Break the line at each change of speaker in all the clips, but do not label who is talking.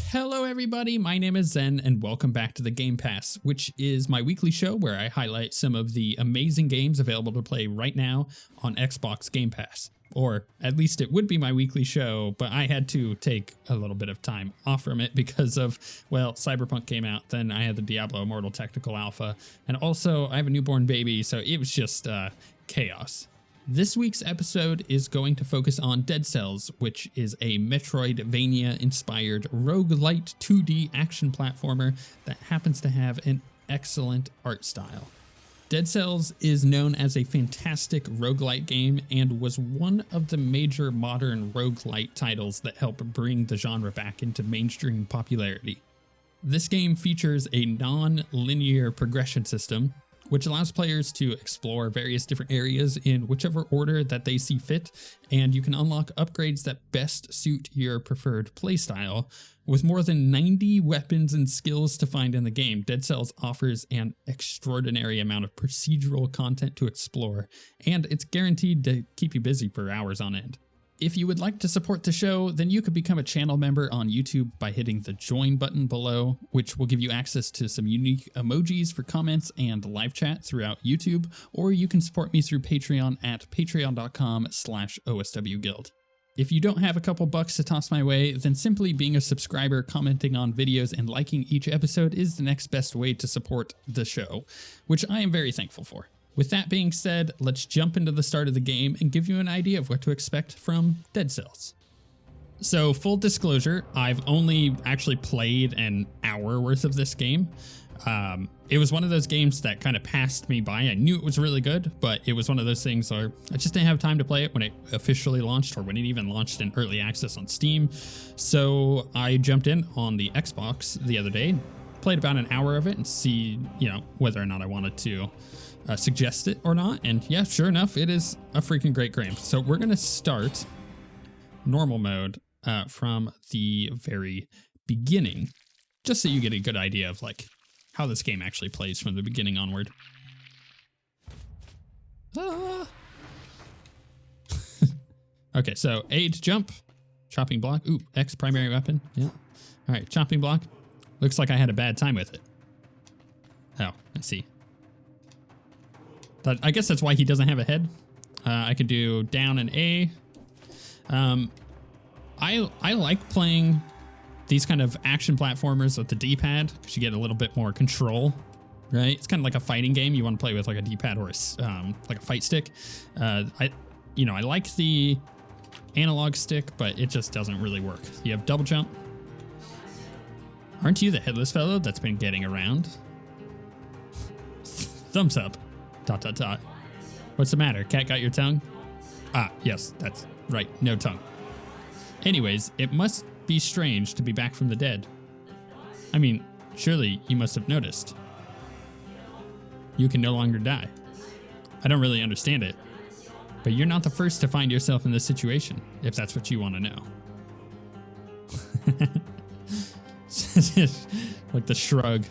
Hello everybody, my name is Zen and welcome back to the Game Pass, which is my weekly show where I highlight some of the amazing games available to play right now on Xbox Game Pass. Or at least it would be my weekly show, but I had to take a little bit of time off from it because of, well, Cyberpunk came out, then I had the Diablo Immortal Technical Alpha, and also I have a newborn baby, so it was just chaos. This week's episode is going to focus on Dead Cells, which is a metroidvania-inspired rogue-lite 2D action platformer that happens to have an excellent art style. Dead Cells is known as a fantastic roguelite game and was one of the major modern roguelite titles that helped bring the genre back into mainstream popularity. This game features a non-linear progression system, which allows players to explore various different areas in whichever order that they see fit, and you can unlock upgrades that best suit your preferred playstyle. With more than 90 weapons and skills to find in the game, Dead Cells offers an extraordinary amount of procedural content to explore, and it's guaranteed to keep you busy for hours on end. If you would like to support the show, then you could become a channel member on YouTube by hitting the join button below, which will give you access to some unique emojis for comments and live chat throughout YouTube, or you can support me through Patreon at patreon.com/OSWguild. If you don't have a couple bucks to toss my way, then simply being a subscriber, commenting on videos, and liking each episode is the next best way to support the show, which I am very thankful for. With that being said, let's jump into the start of the game and give you an idea of what to expect from Dead Cells. So, full disclosure, I've only actually played an hour worth of this game. It was one of those games that kind of passed me by. I knew it was really good, but it was one of those things where I just didn't have time to play it when it officially launched or when it even launched in early access on Steam. So I jumped in on the Xbox the other day, played about an hour of it and see, whether or not I wanted to suggest it or not. And yeah, sure enough, it is a freaking great game. So we're going to start normal mode from the very beginning, just so you get a good idea of how this game actually plays from the beginning onward. Okay, so A to jump, chopping block. Ooh, X primary weapon. Yeah. All right, chopping block. Looks like I had a bad time with it. Oh, I see. I guess that's why he doesn't have a head. I could do down and A. I like playing these kind of action platformers with the D-pad because you get a little bit more control, right? It's kind of like a fighting game. You want to play with like a D-pad or a fight stick. I like the analog stick, but it just doesn't really work. You have double jump. Aren't you the headless fellow that's been getting around? Thumbs up. ... What's the matter? Cat got your tongue? Ah, yes, that's right. No tongue. Anyways, it must be strange to be back from the dead. I mean, surely you must have noticed. You can no longer die. I don't really understand it, but you're not the first to find yourself in this situation, if that's what you want to know. Like the shrug.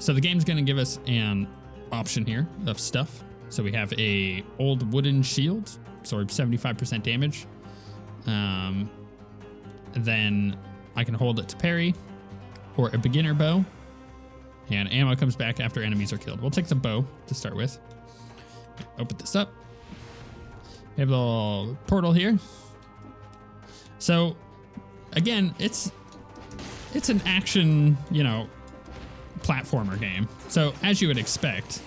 So the game's going to give us an option here of stuff. So we have a old wooden shield, absorbs 75% damage. Then I can hold it to parry, or a beginner bow, and ammo comes back after enemies are killed. We'll take the bow to start with. Open this up. We have a little portal here. So again, it's an action, platformer game. So as you would expect,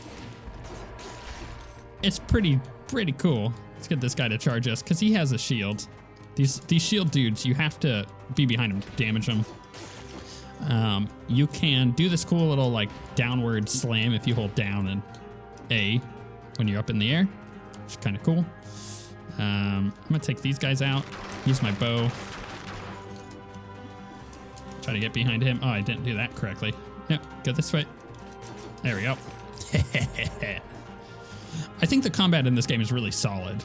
it's pretty cool. Let's get this guy to charge us because he has a shield. These shield dudes, you have to be behind him to damage them. You can do this cool little downward slam if you hold down and A when you're up in the air, which is kind of cool. I'm gonna take these guys out, use my bow, try to get behind him. Oh, I didn't do that correctly. Yeah, go this way. There we go. I think the combat in this game is really solid.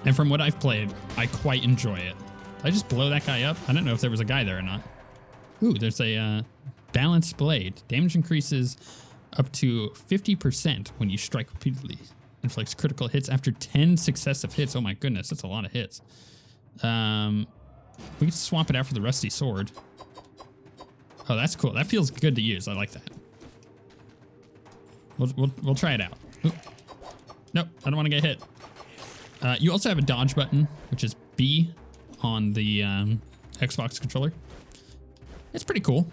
And from what I've played, I quite enjoy it. Did I just blow that guy up? I don't know if there was a guy there or not. Ooh, there's a balanced blade. Damage increases up to 50% when you strike repeatedly. inflicts critical hits after 10 successive hits. Oh my goodness, that's a lot of hits. We can swap it out for the rusty sword. Oh, that's cool. That feels good to use. I like that. We'll try it out. Ooh. Nope, I don't want to get hit. You also have a dodge button, which is B on the Xbox controller. It's pretty cool.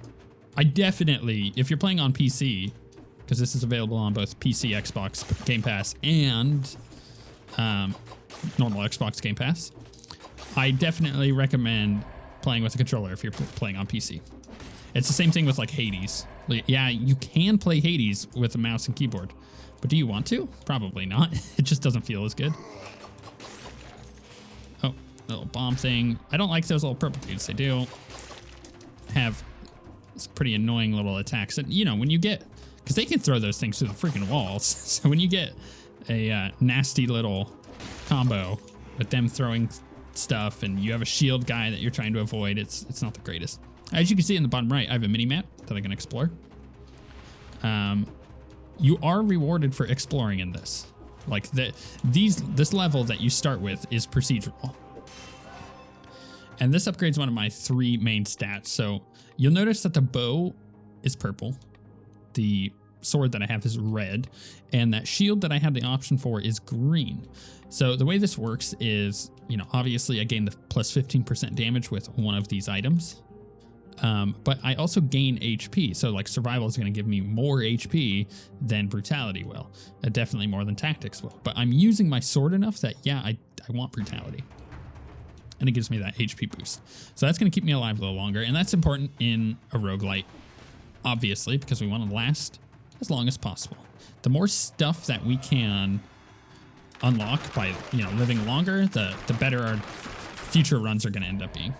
I definitely, if you're playing on PC, because this is available on both PC, Xbox Game Pass, and normal Xbox Game Pass, I definitely recommend playing with a controller if you're playing on PC. It's the same thing with like Hades. Yeah, you can play Hades with a mouse and keyboard, but do you want to? Probably not. It just doesn't feel as good. Oh, little bomb thing. I don't like those little purple dudes. They do have pretty annoying little attacks. And you know, when you get, because they can throw those things through the freaking walls. So when you get a nasty little combo with them throwing stuff and you have a shield guy that you're trying to avoid, it's not the greatest. As you can see in the bottom right, I have a mini map that I can explore. You are rewarded for exploring in this. Like this level that you start with is procedural. And this upgrades one of my 3 main stats. So you'll notice that the bow is purple. The sword that I have is red. And that shield that I have the option for is green. So the way this works is, you know, obviously I gain the plus 15% damage with one of these items. But I also gain HP. So like survival is going to give me more HP than brutality will. Definitely more than tactics will. But I'm using my sword enough that, yeah, I want brutality. And it gives me that HP boost. So that's going to keep me alive a little longer. And that's important in a roguelite, obviously, because we want to last as long as possible. The more stuff that we can unlock by, you know, living longer, the better our future runs are going to end up being.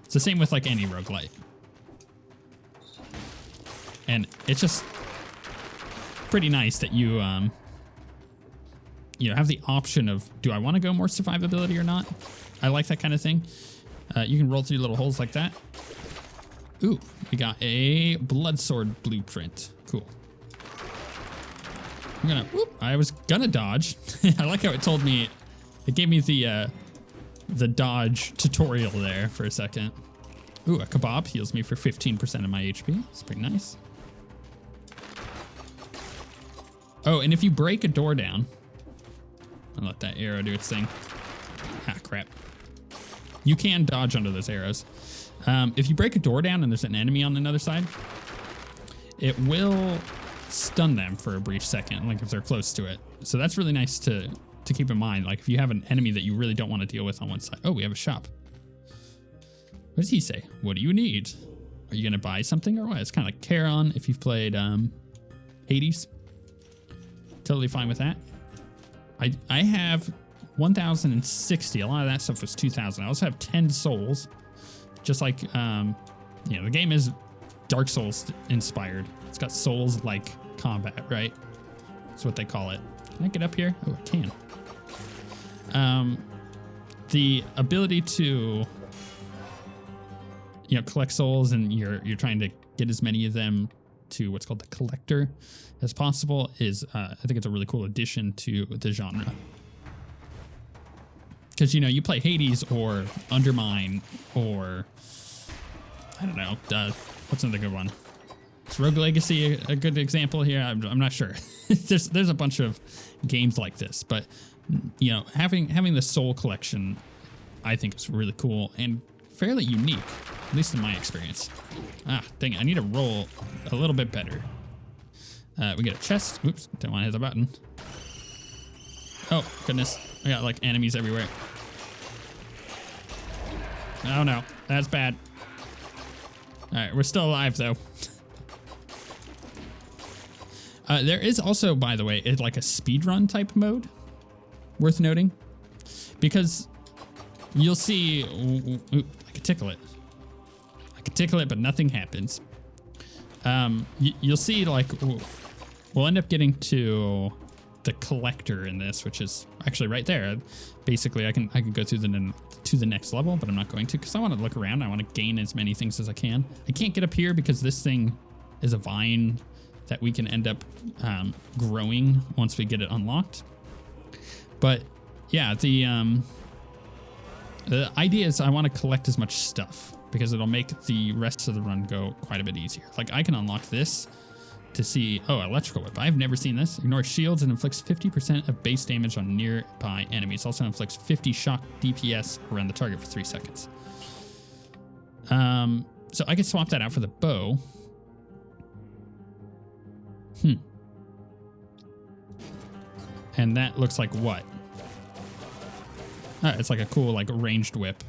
It's the same with like any roguelite. And it's just pretty nice that you have the option of, do I want to go more survivability or not? I like that kind of thing. You can roll through little holes like that. Ooh, we got a blood sword blueprint. Cool. I was gonna dodge. I like how it told me, it gave me the dodge tutorial there for a second. Ooh, a kebab heals me for 15% of my HP. That's pretty nice. Oh, and if you break a door down, I'll let that arrow do its thing. Ah, crap. You can dodge under those arrows. If you break a door down and there's an enemy on another side, it will stun them for a brief second, like if they're close to it. So that's really nice to keep in mind. Like if you have an enemy that you really don't want to deal with on one side. Oh, we have a shop. What does he say? What do you need? Are you going to buy something or what? It's kind of like Charon if you've played Hades. Totally fine with that. I have 1,060. A lot of that stuff was 2,000. I also have 10 souls. Just like, you know, the game is Dark Souls inspired. It's got Souls-like combat, right? That's what they call it. Can I get up here? Oh, I can. The ability to, you know, collect souls, and you're trying to get as many of them to what's called the collector as possible is, I think it's a really cool addition to the genre. Because, you know, you play Hades or Undermine or, I don't know, what's another good one? Is Rogue Legacy a good example here? I'm not sure. there's a bunch of games like this, but, you know, having the soul collection, I think is really cool and fairly unique, at least in my experience. Ah, dang it, I need to roll a little bit better. We get a chest. Oops, don't want to hit the button. Oh, goodness. I got like enemies everywhere. Oh no, that's bad. All right, we're still alive though. There is also, by the way, like a speedrun type mode worth noting, because you'll see, ooh, I can tickle it. I can tickle it, but nothing happens. You'll see like, we'll end up getting to the collector in this, which is actually right there. Basically, I can go through to the next level, but I'm not going to because I want to look around. I want to gain as many things as I can. I can't get up here because this thing is a vine that we can end up growing once we get it unlocked. But yeah, the idea is I want to collect as much stuff because it'll make the rest of the run go quite a bit easier. Like I can unlock this to see, oh, electrical whip. I've never seen this. Ignores shields and inflicts 50% of base damage on nearby enemies. Also inflicts 50 shock DPS around the target for 3 seconds. So I could swap that out for the bow. And that looks like what? Oh, it's like a cool, like, ranged whip.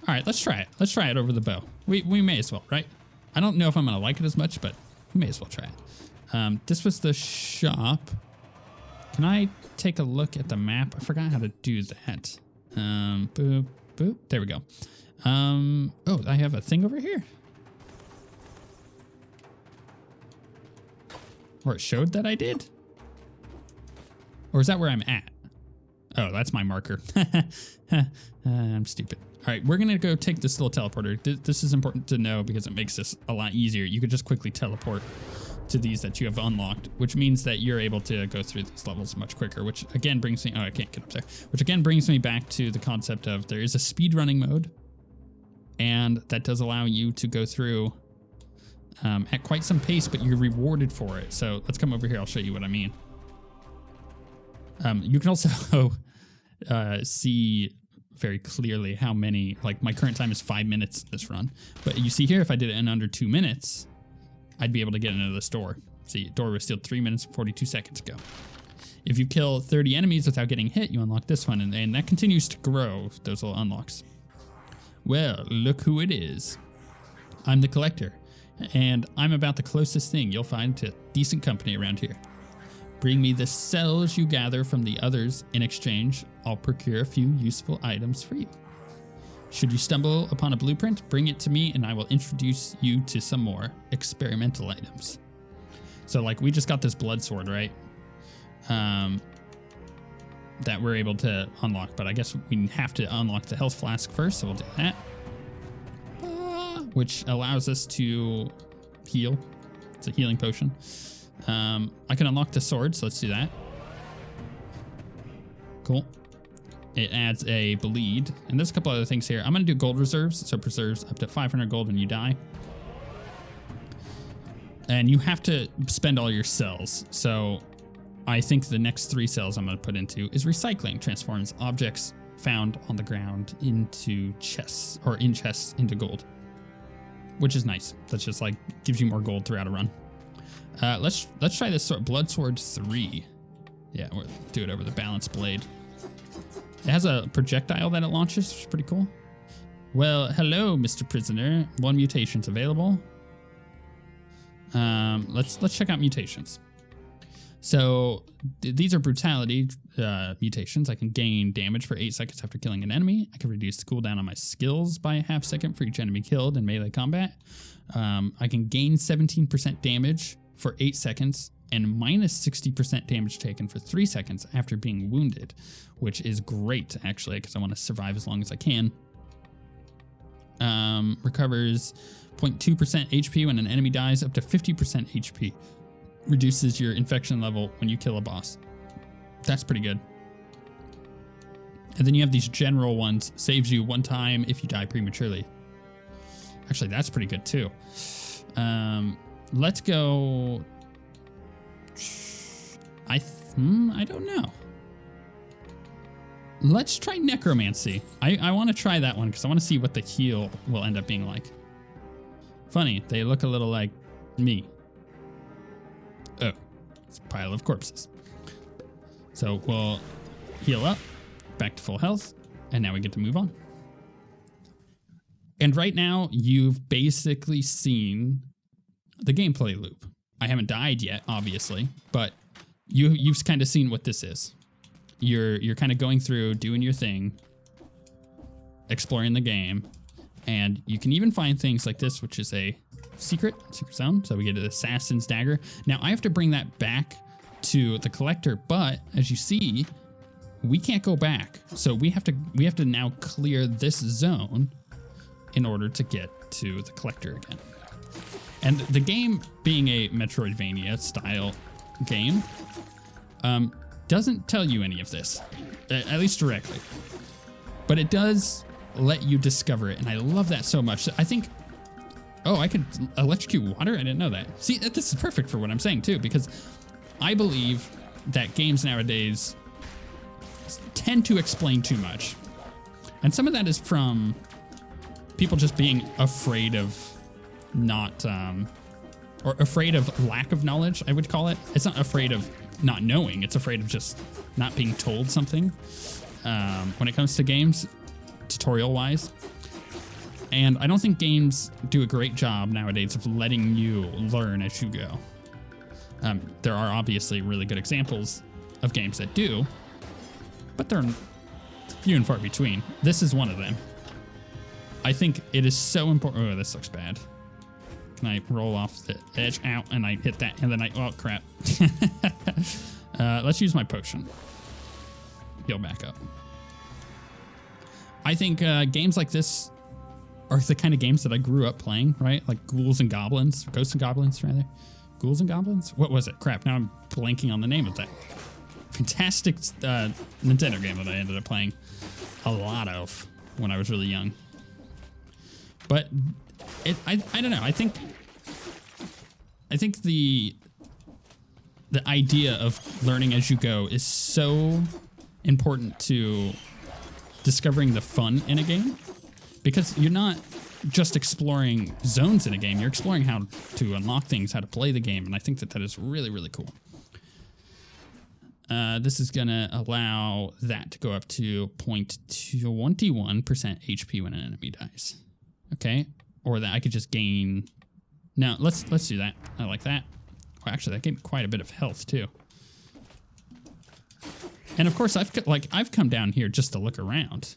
All right, let's try it. Let's try it over the bow. We may as well, right? I don't know if I'm gonna like it as much, but we may as well try it. This was the shop. Can I take a look at the map? I forgot how to do that. Boop, boop. There we go. Oh, I have a thing over here. Or it showed that I did? Or is that where I'm at? Oh, that's my marker. I'm stupid. All right, we're gonna go take this little teleporter. This is important to know because it makes this a lot easier. You could just quickly teleport to these that you have unlocked, which means that you're able to go through these levels much quicker, which again brings me, oh, I can't get up there, which again brings me back to the concept of there is a speedrunning mode, and that does allow you to go through at quite some pace, but you're rewarded for it. So let's come over here. I'll show you what I mean. You can also see very clearly how many, like my current time is 5 minutes this run, but you see here, if I did it in under 2 minutes, I'd be able to get into this door. See, door was sealed 3 minutes and 42 seconds ago. If you kill 30 enemies without getting hit, you unlock this one, and that continues to grow, those little unlocks. Well, look who it is. I'm the collector, and I'm about the closest thing you'll find to decent company around here. Bring me the cells you gather from the others. In exchange, I'll procure a few useful items for you. Should you stumble upon a blueprint, bring it to me and I will introduce you to some more experimental items. So like we just got this blood sword, right? That we're able to unlock, but I guess we have to unlock the health flask first, so we'll do that. Which allows us to heal. It's a healing potion. I can unlock the sword, so let's do that. Cool. It adds a bleed, and there's a couple other things here. I'm gonna do gold reserves, so preserves up to 500 gold when you die. And you have to spend all your cells, so I think the next 3 cells I'm gonna put into is recycling. Transforms objects found on the ground into chests, or in chests into gold, which is nice. That's just like gives you more gold throughout a run. Let's try this blood sword 3. Yeah, we'll do it over the balanced blade. It has a projectile that it launches, which is pretty cool. Well, hello, Mr. Prisoner. 1 mutation's available. Let's check out mutations. So these are brutality mutations. I can gain damage for 8 seconds after killing an enemy. I can reduce the cooldown on my skills by a ½ second for each enemy killed in melee combat. I can gain 17% damage for 8 seconds and minus 60% damage taken for 3 seconds after being wounded, which is great actually, because I want to survive as long as I can. Recovers 0.2% HP when an enemy dies, up to 50% HP. Reduces your infection level when you kill a boss. That's pretty good. And then you have these general ones, saves you 1 time if you die prematurely. Actually, that's pretty good too. Let's go. I don't know. Let's try necromancy. I want to try that one because I want to see what the heal will end up being like. Funny, they look a little like me. Oh, it's a pile of corpses. So we'll heal up, back to full health, and now we get to move on. And right now, you've basically seen the gameplay loop. I haven't died yet, obviously, but you've kind of seen what this is. You're kind of going through, doing your thing, exploring the game, and you can even find things like this, which is a secret zone. So we get an assassin's dagger. Now I have to bring that back to the collector, but as you see, we can't go back. So we have to now clear this zone in order to get to the collector again. And the game being a Metroidvania style game doesn't tell you any of this, at least directly. But it does let you discover it, and I love that so much. I think, oh, I could electrocute water? I didn't know that. See, this is perfect for what I'm saying too, because I believe that games nowadays tend to explain too much. And some of that is from people just being afraid of not, or afraid of lack of knowledge, I would call it. It's not afraid of not knowing, it's afraid of just not being told something when it comes to games, tutorial-wise. And I don't think games do a great job nowadays of letting you learn as you go. There are obviously really good examples of games that do, but they're few and far between. This is one of them. I think it is so important. Oh, this looks bad. Can I roll off the edge out and I hit that and then oh crap. Let's use my potion. Heal back up. I think games like this are the kind of games that I grew up playing, right? Like Ghouls and Goblins, Ghosts and Goblins, rather. Ghouls and Goblins? What was it? Crap, now I'm blanking on the name of that. Fantastic Nintendo game that I ended up playing a lot of when I was really young. But I don't know. I think the idea of learning as you go is so important to discovering the fun in a game, because you're not just exploring zones in a game, you're exploring how to unlock things, how to play the game, and I think that is really, really cool. This is gonna allow that to go up to 0.21% HP when an enemy dies. Okay, or that I could just gain. No, let's do that. I like that. Oh, actually, that gave me quite a bit of health too. And of course, I've come down here just to look around.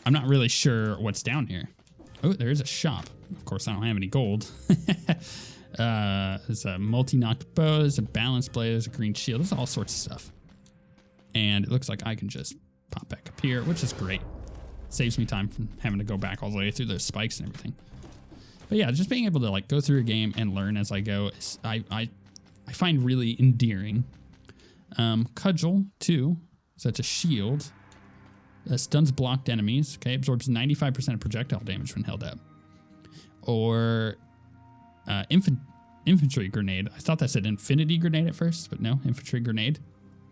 I'm not really sure what's down here. Oh, there is a shop. Of course, I don't have any gold. There's a multi-knocked bow, there's a balanced blade, there's a green shield, there's all sorts of stuff. And it looks like I can just pop back up here, which is great. Saves me time from having to go back all the way through those spikes and everything. But yeah, just being able to like go through a game and learn as I go, I find really endearing. Cudgel too, so that's a shield. Stuns blocked enemies. Okay, absorbs 95% of projectile damage when held up. Or infantry grenade. I thought that said infinity grenade at first, but no, infantry grenade.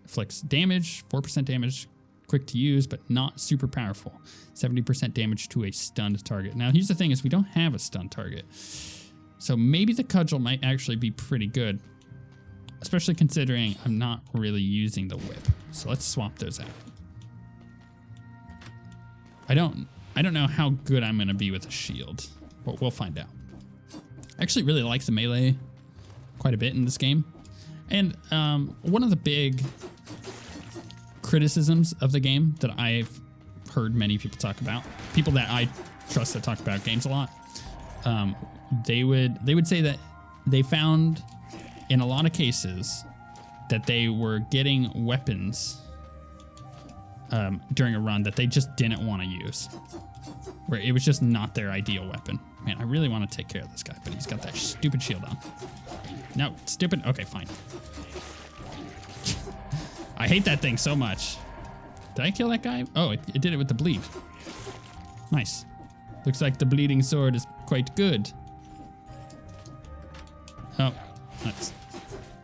Inflicts damage, 4% damage, quick to use, but not super powerful. 70% damage to a stunned target. Now, here's the thing is we don't have a stunned target. So maybe the cudgel might actually be pretty good, especially considering I'm not really using the whip. So let's swap those out. I don't know how good I'm gonna be with a shield, but we'll find out. I actually really like the melee quite a bit in this game. And one of the big criticisms of the game that I've heard many people talk about, people that I trust that talk about games a lot, they would say that they found in a lot of cases that they were getting weapons during a run that they just didn't want to use, where it was just not their ideal weapon. Man, I really want to take care of this guy, but he's got that stupid shield on. No, stupid. Okay, fine. I hate that thing so much. Did I kill that guy? Oh, it did it with the bleed. Nice. Looks like the bleeding sword is quite good. Oh, let's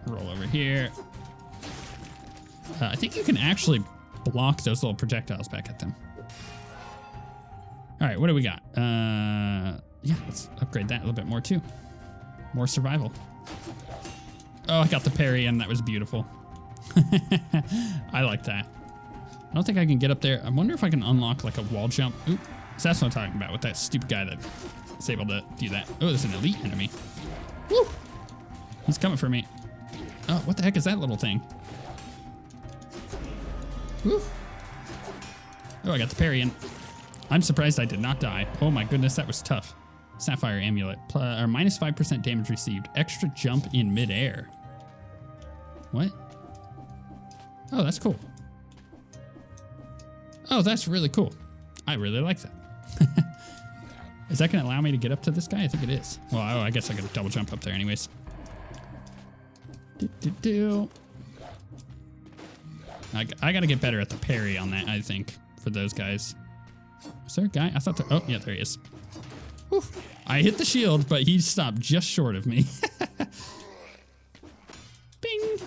roll over here. I think you can actually block those little projectiles back at them. All right, what do we got? Yeah, let's upgrade that a little bit more too. More survival. Oh, I got the parry and that was beautiful. I like that. I don't think I can get up there. I wonder if I can unlock like a wall jump. Oop, so that's what I'm talking about with that stupid guy that is able to do that. Oh, there's an elite enemy. Woo! He's coming for me. Oh, what the heck is that little thing? Woo! Oh, I got the parry in. I'm surprised I did not die. Oh my goodness, that was tough. Sapphire amulet, or minus 5% damage received. Extra jump in midair. What? Oh, that's cool. Oh, that's really cool. I really like that. Is that going to allow me to get up to this guy? I think it is. Well, oh, I guess I got to double jump up there anyways. I got to get better at the parry on that, I think, for those guys. Is there a guy? I thought there... Oh, yeah, there he is. Whew. I hit the shield, but he stopped just short of me. Bing!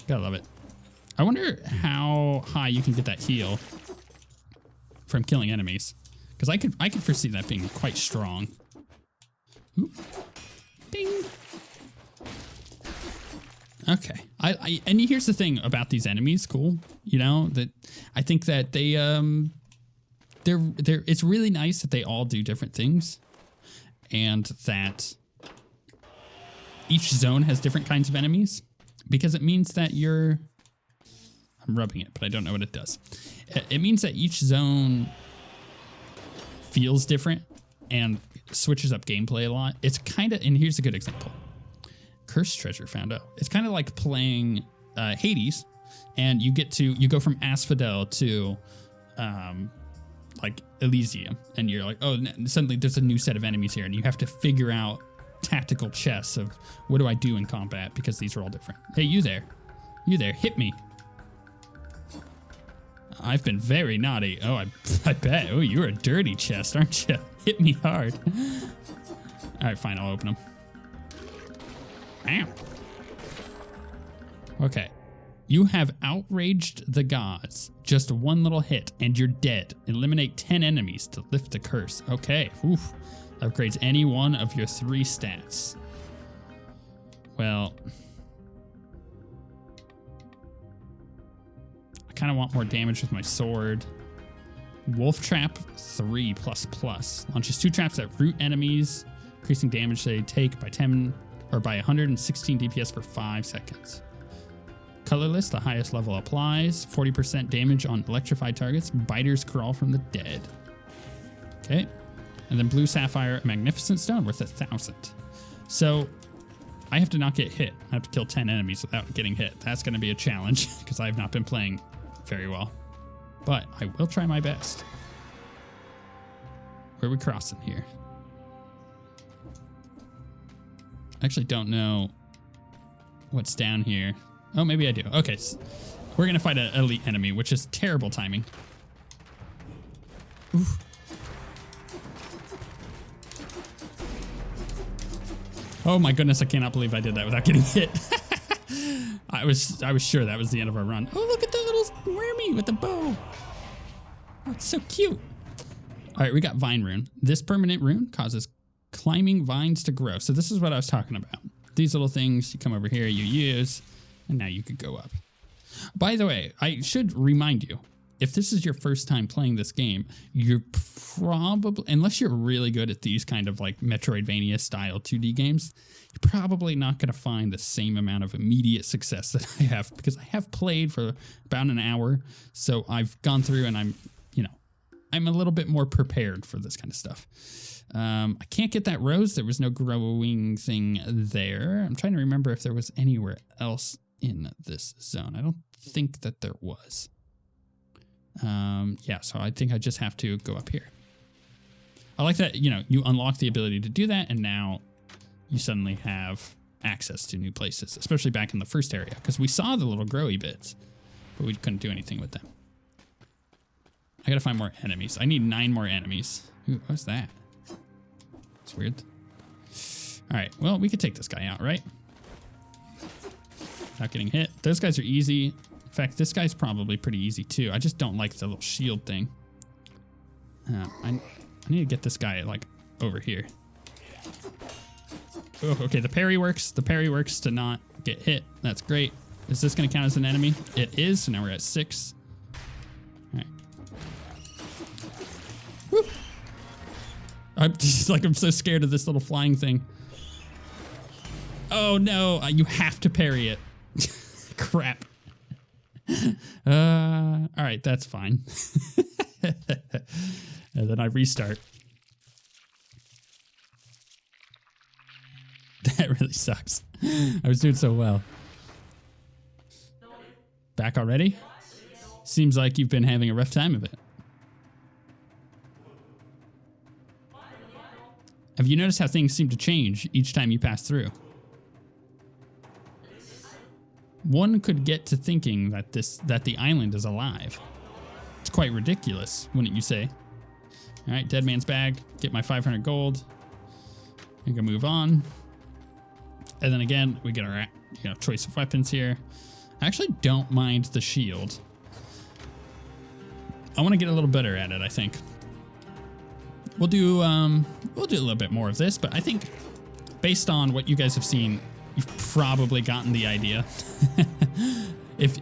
Gotta love it. I wonder how high you can get that heal from killing enemies. Because I could foresee that being quite strong. Ooh. Bing! Okay. And here's the thing about these enemies, cool. You know, that I think that they it's really nice that they all do different things, and that each zone has different kinds of enemies, because it means that I'm rubbing it, but I don't know what it does. It means that each zone feels different and switches up gameplay a lot. It's kind of, and here's a good example. Cursed treasure found out. It's kind of like playing Hades, and you go from Asphodel to like Elysium, and you're like, oh, suddenly there's a new set of enemies here, and you have to figure out tactical chess of what do I do in combat, because these are all different. Hey, you there, hit me. I've been very naughty. Oh, I bet. Oh, you're a dirty chest, aren't you? Hit me hard. All right, fine, I'll open them. Ow. Okay. You have outraged the gods. Just one little hit and you're dead. Eliminate 10 enemies to lift a curse. Okay. Oof. Upgrades any one of your 3 stats. Well, I kind of want more damage with my sword. Wolf Trap 3++. Launches 2 traps that root enemies, increasing damage they take by 10 or by 116 DPS for 5 seconds. Colorless, the highest level applies. 40% damage on electrified targets. Biters crawl from the dead. Okay. And then Blue Sapphire, Magnificent Stone, worth 1,000. So I have to not get hit. I have to kill 10 enemies without getting hit. That's going to be a challenge because I have not been playing very well. But I will try my best. Where are we crossing here? I actually don't know what's down here. Oh, maybe I do. Okay, so we're going to fight an elite enemy, which is terrible timing. Oof. Oh my goodness, I cannot believe I did that without getting hit. I was sure that was the end of our run. Oh, look at the little wormy with the bow. Oh, it's so cute. All right, we got Vine Rune. This permanent rune causes climbing vines to grow. So this is what I was talking about. These little things, you come over here, you use, and now you could go up. By the way, I should remind you, if this is your first time playing this game, you're probably, unless you're really good at these kind of like Metroidvania style 2D games, you're probably not going to find the same amount of immediate success that I have, because I have played for about an hour. So I've gone through and I'm a little bit more prepared for this kind of stuff. I can't get that rose. There was no growing thing there. I'm trying to remember if there was anywhere else in this zone. I don't think that there was. Yeah, so I think I just have to go up here. I like that, you unlock the ability to do that, and now you suddenly have access to new places, especially back in the first area, because we saw the little growy bits, but we couldn't do anything with them. I gotta find more enemies. I need 9 more enemies. Ooh, what's that? It's weird. All right, well, we could take this guy out, right? Without getting hit. Those guys are easy. In fact, this guy's probably pretty easy too. I just don't like the little shield thing. I need to get this guy like over here. Oh, okay, the parry works. The parry works to not get hit. That's great. Is this gonna count as an enemy? It is, so now we're at 6. All right. Woo. I'm just like, I'm so scared of this little flying thing. Oh no, you have to parry it. Crap. All right, that's fine. And then I restart. That really sucks. I was doing so well. Back already? Seems like you've been having a rough time of it. Have you noticed how things seem to change each time you pass through? One could get to thinking that the island is alive. It's quite ridiculous, wouldn't you say? All right, dead man's bag. Get my 500 gold. We can move on. And then again, we get our choice of weapons here. I actually don't mind the shield. I want to get a little better at it, I think. We'll do a little bit more of this, but I think based on what you guys have seen, you've probably gotten the idea. If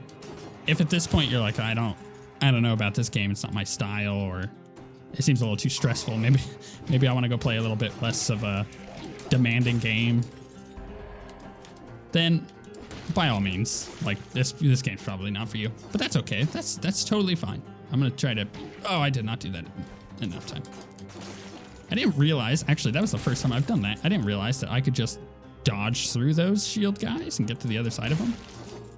at this point you're like, I don't know about this game, it's not my style, or it seems a little too stressful, maybe I want to go play a little bit less of a demanding game, then by all means, like this game's probably not for you. But that's okay. That's totally fine. I'm gonna try to. Oh, I did not do that enough time. I didn't realize, actually, that was the first time I've done that. I didn't realize that I could just dodge through those shield guys and get to the other side of them.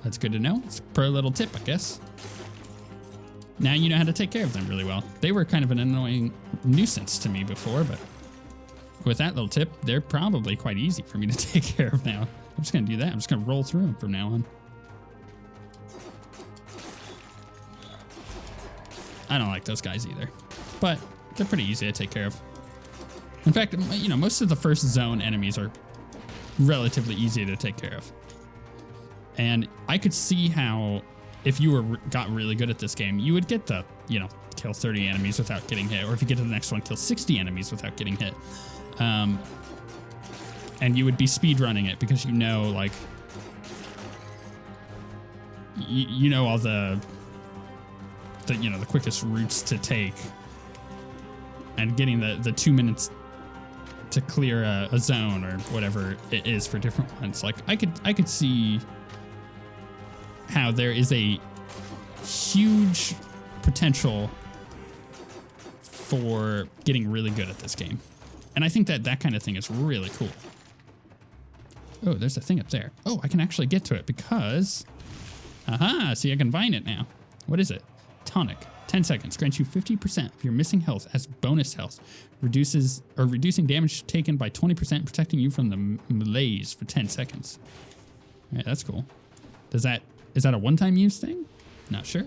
That's good to know. It's a pro little tip, I guess. Now you know how to take care of them really well. They were kind of an annoying nuisance to me before, but with that little tip, they're probably quite easy for me to take care of now. I'm just gonna do that. I'm just gonna roll through them from now on. I don't like those guys either, but they're pretty easy to take care of. In fact, most of the first zone enemies are relatively easy to take care of. And I could see how if you got really good at this game, you would get the, kill 30 enemies without getting hit, or if you get to the next one, kill 60 enemies without getting hit. And you would be speedrunning it because like, all the quickest routes to take, and getting the 2 minutes to clear a zone or whatever it is for different ones. Like I could see how there is a huge potential for getting really good at this game. And I think that kind of thing is really cool. Oh, there's a thing up there. Oh, I can actually get to it because... Aha, see, I can vine it now. What is it? Tonic. 10 seconds. Grants you 50% of your missing health as bonus health. Reducing damage taken by 20%, protecting you from the malaise for 10 seconds. All right, that's cool. Is that a one-time use thing? Not sure.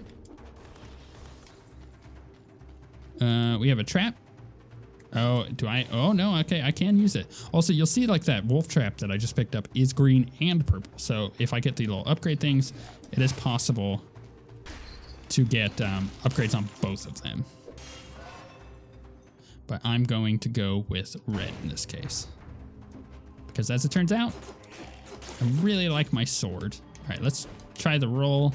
We have a trap. Oh, oh no, okay, I can use it. Also, you'll see like that wolf trap that I just picked up is green and purple. So if I get the little upgrade things, it is possible to get upgrades on both of them. But I'm going to go with red in this case. Because as it turns out, I really like my sword. All right, let's try the roll.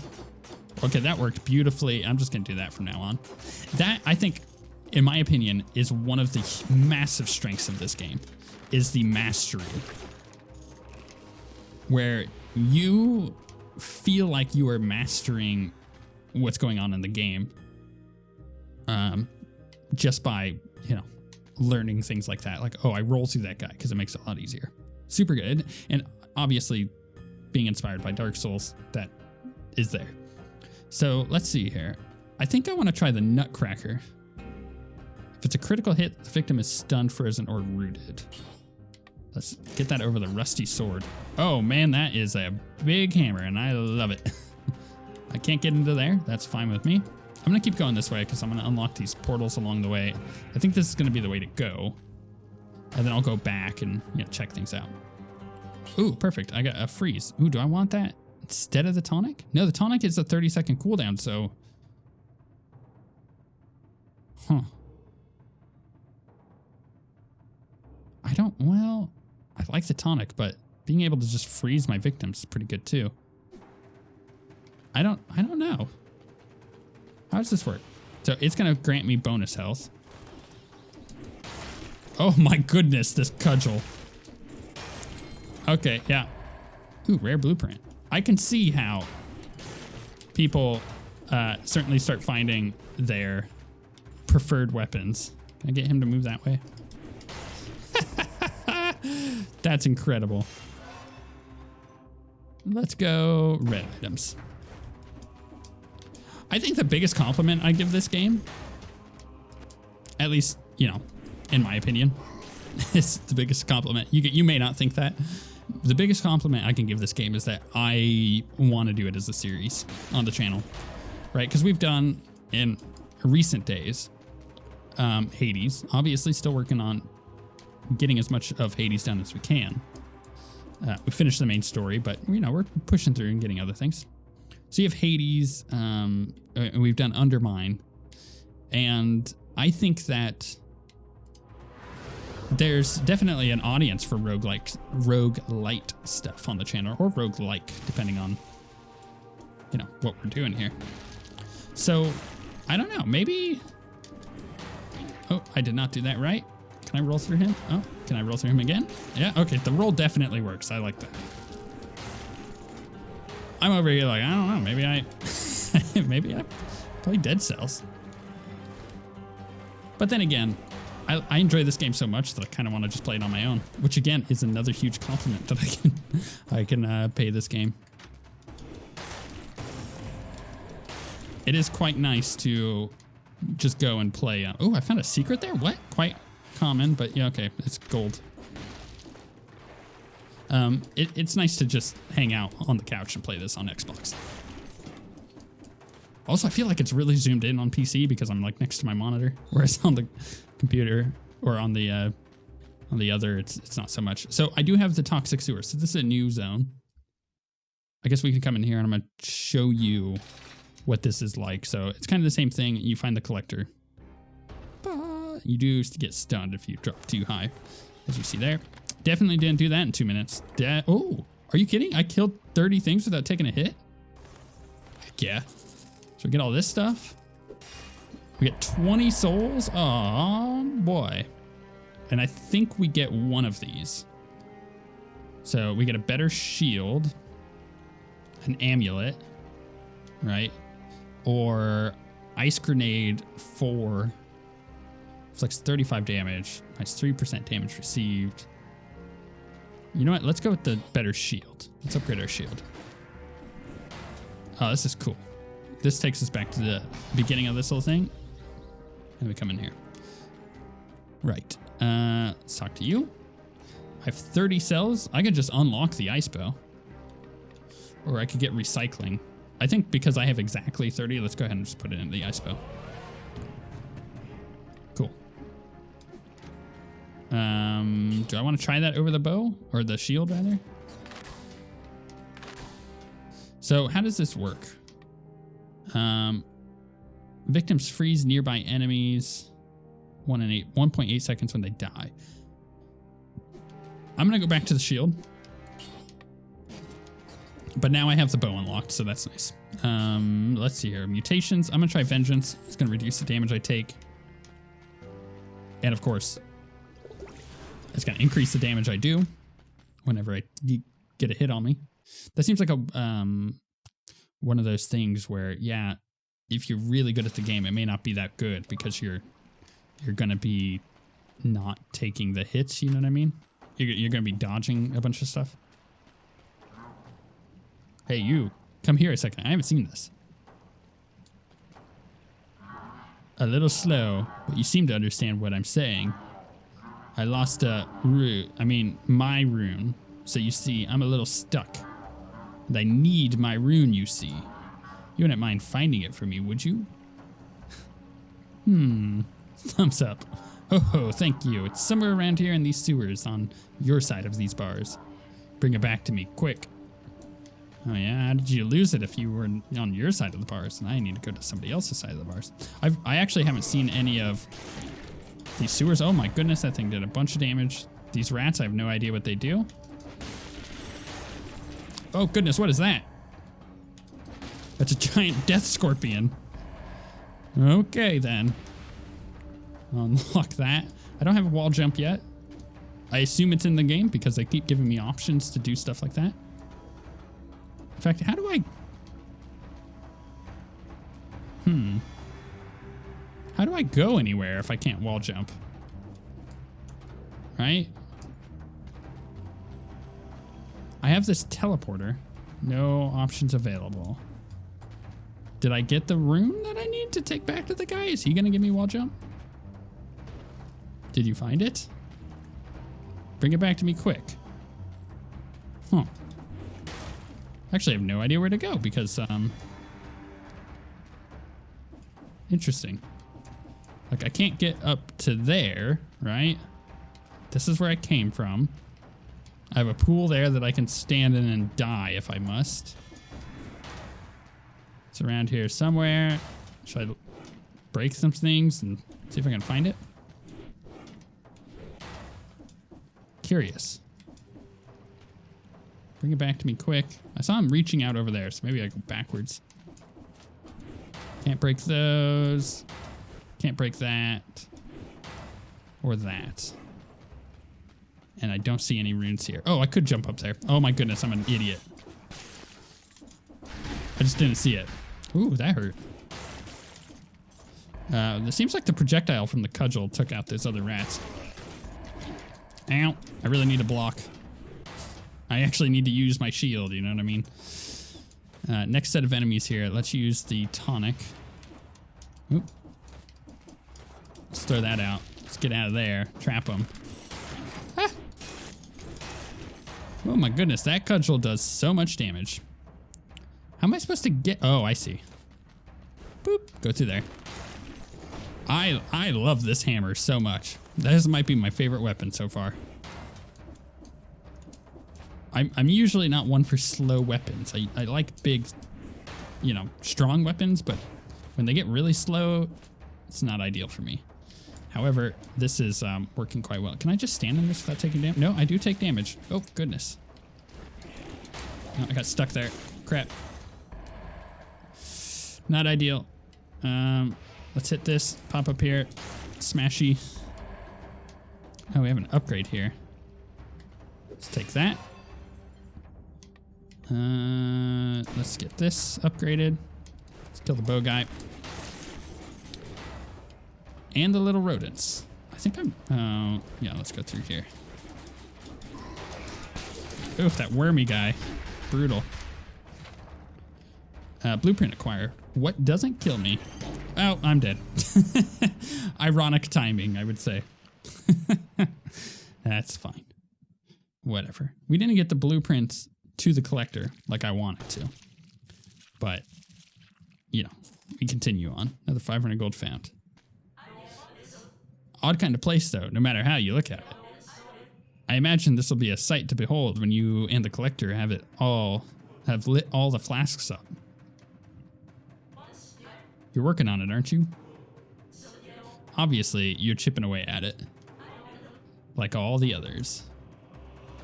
Okay, that worked beautifully. I'm just gonna do that from now on. That, I think, in my opinion, is one of the massive strengths of this game, is the mastery. Where you feel like you are mastering what's going on in the game just by, learning things like that. Like, oh, I roll through that guy because it makes it a lot easier. Super good. And obviously, being inspired by Dark Souls, that is there. So let's see here. I think I want to try the Nutcracker. If it's a critical hit, the victim is stunned, frozen, or rooted. Let's get that over the rusty sword. Oh man, that is a big hammer and I love it. I can't get into there. That's fine with me. I'm gonna keep going this way because I'm gonna unlock these portals along the way. I think this is gonna be the way to go. And then I'll go back and check things out. Ooh, perfect. I got a freeze. Ooh, do I want that instead of the tonic? No, the tonic is a 30-second cooldown, so... Huh. Well, I like the tonic, but being able to just freeze my victims is pretty good too. I don't know. How does this work? So it's gonna grant me bonus health. Oh my goodness, this cudgel. Okay, yeah. Ooh, rare blueprint. I can see how people certainly start finding their preferred weapons. Can I get him to move that way? That's incredible. Let's go red items. I think the biggest compliment I give this game, at least, in my opinion, It's the biggest compliment. You may not think that. The biggest compliment I can give this game is that I want to do it as a series on the channel, right? Because we've done in recent days, Hades, obviously still working on getting as much of Hades done as we can. We finished the main story, but you know, we're pushing through and getting other things. So you have Hades, and we've done Undermine, and I think that there's definitely an audience for rogue-lite stuff on the channel, or rogue-like, depending on, you know, what we're doing here. So, I don't know, maybe... Oh, I did not do that right. Can I roll through him? Oh, can I roll through him again? Yeah, okay, the roll definitely works. I like that. I'm over here like, I don't know, maybe I... maybe I play Dead Cells. But then again, I enjoy this game so much that I kind of want to just play it on my own, which again is another huge compliment that I can pay this game. It is quite nice to just go and play. Oh, I found a secret there. What? Quite common, but yeah, okay, it's gold. It's nice to just hang out on the couch and play this on Xbox. Also, I feel like it's really zoomed in on PC because I'm like next to my monitor, whereas on the computer or on the other, it's not so much. So I do have the toxic sewer. So this is a new zone. I guess we can come in here and I'm gonna show you what this is like. So it's kind of the same thing. You find the collector. You do get stunned if you drop too high, as you see there. Definitely didn't do that in 2 minutes. Oh, are you kidding? I killed 30 things without taking a hit? Heck yeah. So we get all this stuff. We get 20 souls. Oh boy. And I think we get one of these. So we get a better shield, an amulet, right? Or ice grenade 4. Inflicts 35 damage. Nice 3% damage received. You know what? Let's go with the better shield. Let's upgrade our shield. Oh, this is cool. This takes us back to the beginning of this whole thing. And we come in here. Right. Let's talk to you. I have 30 cells. I could just unlock the ice bow. Or I could get recycling. I think because I have exactly 30, let's go ahead and just put it in the ice bow. Cool. Do I want to try that over the bow? Or the shield, rather? So, how does this work? Victims freeze nearby enemies 1.8 seconds when they die. I'm gonna go back to the shield, but now I have the bow unlocked, so that's nice. Let's see here. Mutations. I'm gonna try Vengeance. It's gonna reduce the damage I take, and of course, it's gonna increase the damage I do whenever I get a hit on me. That seems like a one of those things where, yeah, if you're really good at the game, it may not be that good because you're gonna be not taking the hits. You know what I mean? You're gonna be dodging a bunch of stuff. Hey, you, come here a second. I haven't seen this. A little slow, but you seem to understand what I'm saying. I lost a my rune. So you see, I'm a little stuck. And I need my rune, you see. You wouldn't mind finding it for me, would you? Thumbs up. Oh, thank you. It's somewhere around here in these sewers on your side of these bars. Bring it back to me, quick. Oh yeah, how did you lose it if you were on your side of the bars and I need to go to somebody else's side of the bars? I actually haven't seen any of these sewers. Oh my goodness, that thing did a bunch of damage. These rats, I have no idea what they do. Oh goodness, what is that? That's a giant death scorpion. Okay then. Unlock that. I don't have a wall jump yet. I assume it's in the game because they keep giving me options to do stuff like that. In fact, how do I... How do I go anywhere if I can't wall jump? Right? I have this teleporter. No options available. Did I get the rune that I need to take back to the guy? Is he gonna give me wall jump? Did you find it? Bring it back to me quick. Huh. Actually, I have no idea where to go because, interesting. Like, I can't get up to there, right? This is where I came from. I have a pool there that I can stand in and die if I must. It's around here somewhere. Should I break some things and see if I can find it? Curious. Bring it back to me quick. I saw him reaching out over there, so maybe I go backwards. Can't break those. Can't break that. Or that. And I don't see any runes here. Oh, I could jump up there. Oh my goodness, I'm an idiot. I just didn't see it. Ooh, that hurt. It seems like the projectile from the cudgel took out those other rats. Ow. I really need a block. I actually need to use my shield, you know what I mean? Next set of enemies here. Let's use the tonic. Oop. Let's throw that out. Let's get out of there. Trap them. Ah. Oh my goodness, that cudgel does so much damage. How am I supposed to get... Oh, I see. Boop. Go through there. I love this hammer so much. This might be my favorite weapon so far. I'm usually not one for slow weapons. I like big, you know, strong weapons, but when they get really slow, it's not ideal for me. However, this is working quite well. Can I just stand in this without taking damage? No, I do take damage. Oh, goodness. No, I got stuck there. Crap. Not ideal. Let's hit this. Pop up here. Smashy. Oh, we have an upgrade here. Let's take that. Let's get this upgraded. Let's kill the bow guy. And the little rodents. I think I'm... yeah, let's go through here. Oof, that wormy guy. Brutal. Blueprint acquired. What doesn't kill me? Oh, I'm dead. Ironic timing, I would say. That's fine. Whatever. We didn't get the blueprints to the collector like I wanted to. But, you know, we continue on. Another 500 gold found. Odd kind of place, though, no matter how you look at it. I imagine this will be a sight to behold when you and the collector have lit all the flasks up. You're working on it, aren't you? Obviously, you're chipping away at it. Like all the others.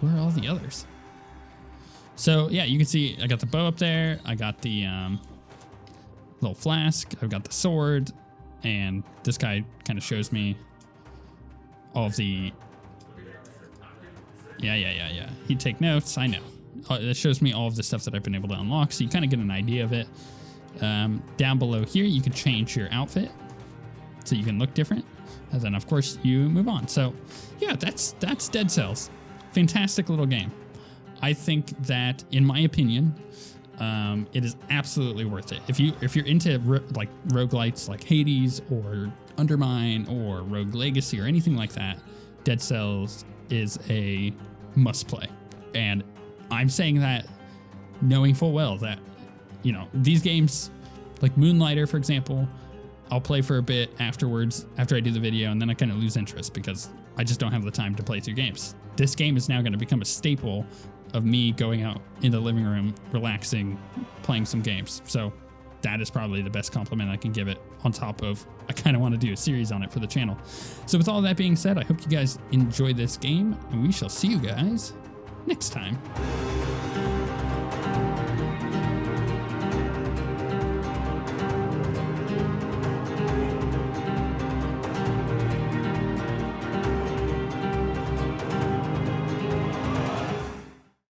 Where are all the others? So, yeah, you can see I got the bow up there. I got the little flask. I've got the sword. And this guy kind of shows me all of the... Yeah. He'd take notes. I know. It shows me all of the stuff that I've been able to unlock. So you kind of get an idea of it. Down below here, you can change your outfit so you can look different. And then, of course, you move on. So, yeah, that's Dead Cells. Fantastic little game. I think that, in my opinion, it is absolutely worth it. If you're into like roguelites like Hades or Undermine or Rogue Legacy or anything like that, Dead Cells is a must play. And I'm saying that knowing full well that, you know, these games like Moonlighter, for example, I'll play for a bit afterwards after I do the video, and then I kind of lose interest because I just don't have the time to play through games. This game is now going to become a staple of me going out in the living room, relaxing, playing some games. So that is probably the best compliment I can give it, on top of I kind of want to do a series on it for the channel. So with all that being said, I hope you guys enjoy this game, and we shall see you guys next time.